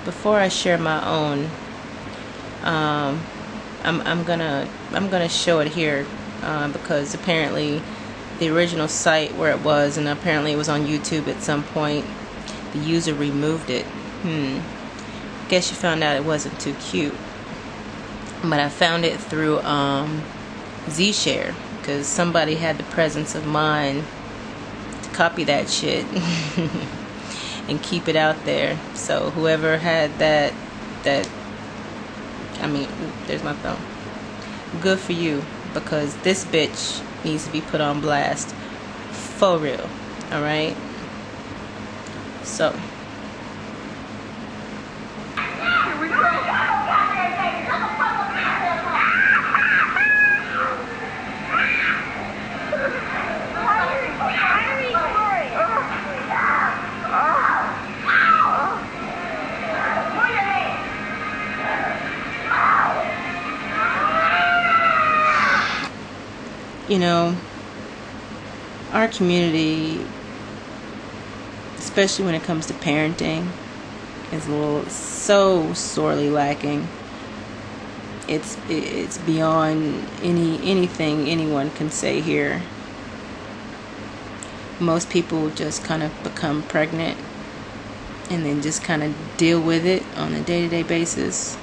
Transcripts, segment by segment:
before I share my own, I'm gonna show it here because apparently the original site where it was, and apparently it was on YouTube at some point, the user removed it. Guess you found out it wasn't too cute. But I found it through Zshare, because somebody had the presence of mind to copy that shit and keep it out there. So whoever had that, I mean, there's my phone. Good for you, because this bitch needs to be put on blast for real. All right. So. You know, our community, especially when it comes to parenting, is so sorely lacking. It's beyond anything anyone can say here. Most people just kind of become pregnant and then just kind of deal with it on a day-to-day basis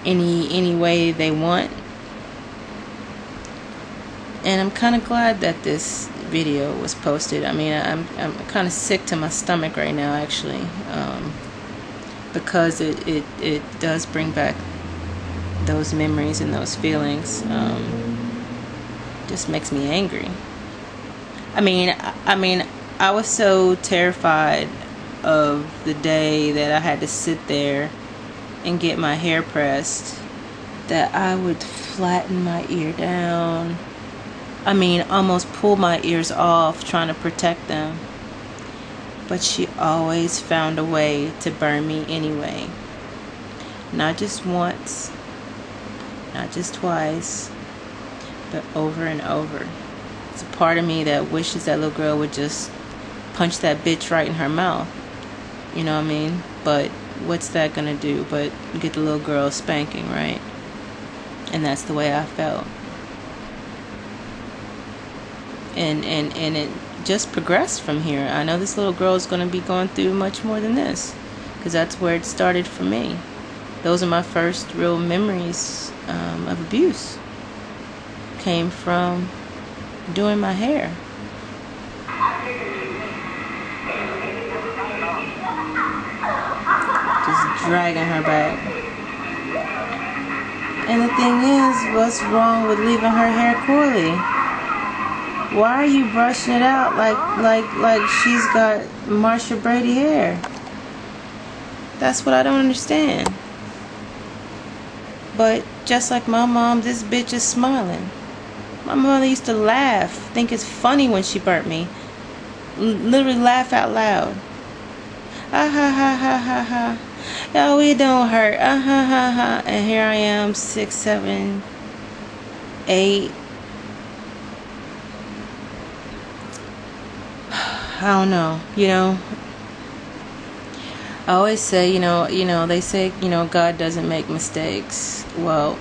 any way they want. And I'm kind of glad that this video was posted. I mean, I'm kind of sick to my stomach right now, actually, because it does bring back those memories and those feelings. Just makes me angry. I mean, I was so terrified of the day that I had to sit there and get my hair pressed that I would flatten my ear down. I mean, almost pull my ears off trying to protect them. But she always found a way to burn me anyway. Not just once, not just twice, but over and over. It's a part of me that wishes that little girl would just punch that bitch right in her mouth. You know what I mean? But what's that gonna do but get the little girl spanking, right? And that's the way I felt. And it just progressed from here. I know this little girl is going to be going through much more than this, because that's where it started for me. Those are my first real memories of abuse. Came from doing my hair. Just dragging her back. And the thing is, what's wrong with leaving her hair curly? Why are you brushing it out like she's got Marsha Brady hair? That's what I don't understand. But just like my mom, this bitch is smiling. My mother used to laugh, think it's funny when she burnt me. Literally laugh out loud. Ah ha ha ha ha ha. Oh, it don't hurt. Ah ha ha ha. And here I am, 6, 7, 8. I don't know, you know. I always say, you know, they say, God doesn't make mistakes. Well,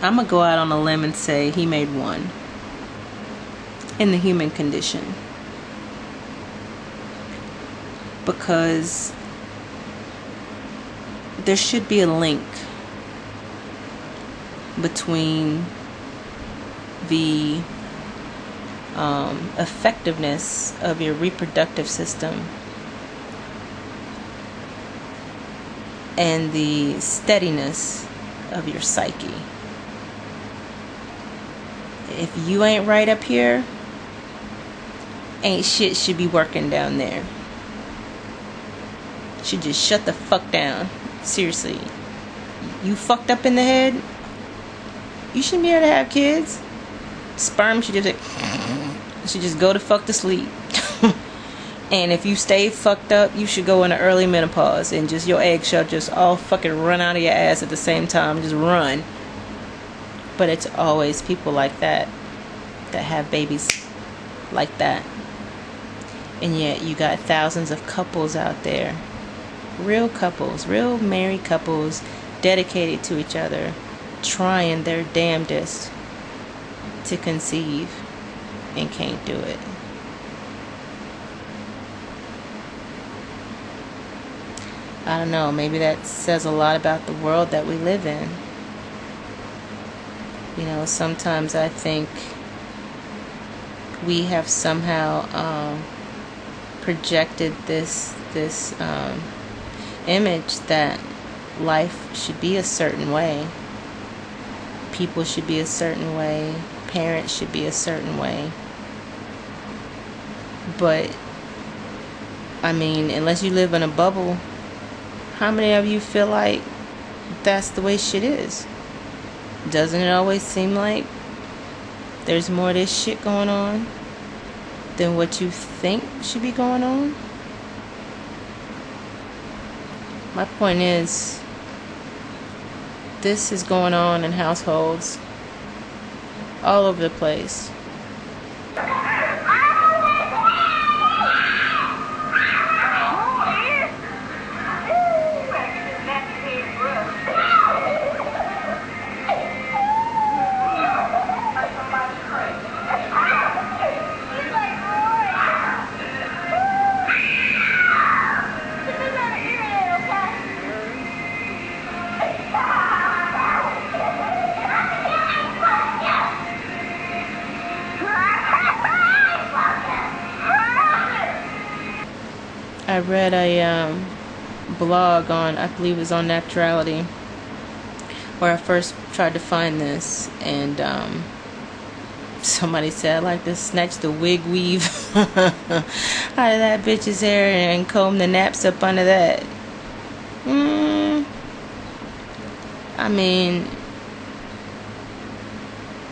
I'm going to go out on a limb and say he made one in the human condition. Because there should be a link between the effectiveness of your reproductive system and the steadiness of your psyche. If you ain't right up here, ain't shit should be working down there. Should just shut the fuck down. Seriously. You fucked up in the head, you shouldn't be able to have kids. Sperm should just go to fuck to sleep. And if you stay fucked up, you should go into early menopause and just your eggs shall just all fucking run out of your ass at the same time. Just run. But it's always people like that have babies like that. And yet you got thousands of couples out there Real couples, real married couples, dedicated to each other, trying their damnedest to conceive and can't do it. I don't know, maybe that says a lot about the world that we live in. You know, sometimes I think we have somehow projected this image that life should be a certain way. People should be a certain way. Parents should be a certain way. But, I mean, unless you live in a bubble, how many of you feel like that's the way shit is? Doesn't it always seem like there's more of this shit going on than what you think should be going on? My point is, this is going on in households all over the place. I read a blog on, I believe it was on Naturality, where I first tried to find this, and somebody said, I'd like to snatch the wig weave out of that bitch's hair and comb the naps up under that. I mean,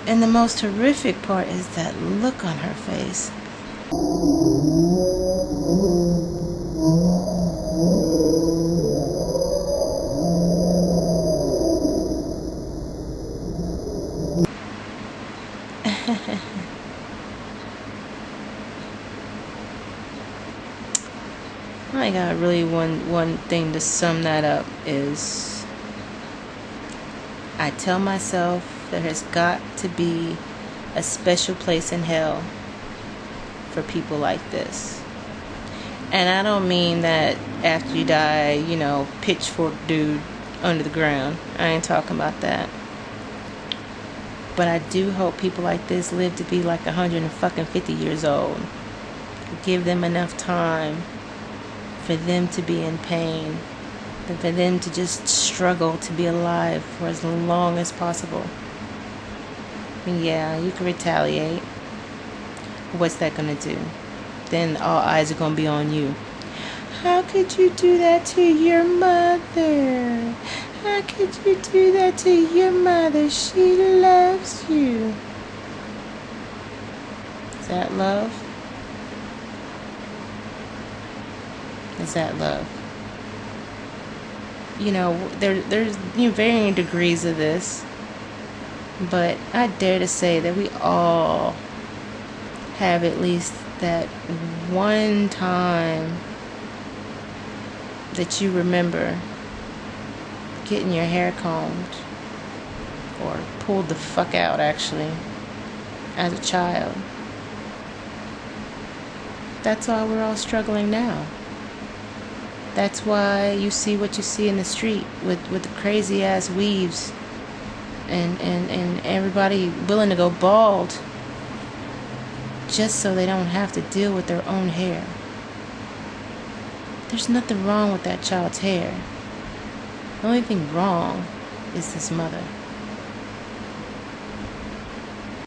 and the most horrific part is that look on her face. I got really one thing to sum that up is, I tell myself there has got to be a special place in hell for people like this. And I don't mean that after you die, you know, pitchfork dude under the ground. I ain't talking about that. But I do hope people like this live to be like 150 years old. Give them enough time for them to be in pain, and for them to just struggle to be alive for as long as possible. And yeah, you can retaliate. What's that gonna do? Then all eyes are gonna be on you. How could you do that to your mother? How could you do that to your mother? She loves you. Is that love? Is that love? You know, there's varying degrees of this, but I dare to say that we all have at least that one time that you remember getting your hair combed or pulled the fuck out, actually, as a child. That's why we're all struggling now. That's why you see what you see in the street with the crazy ass weaves and everybody willing to go bald just so they don't have to deal with their own hair. There's nothing wrong with that child's hair. The only thing wrong is this mother.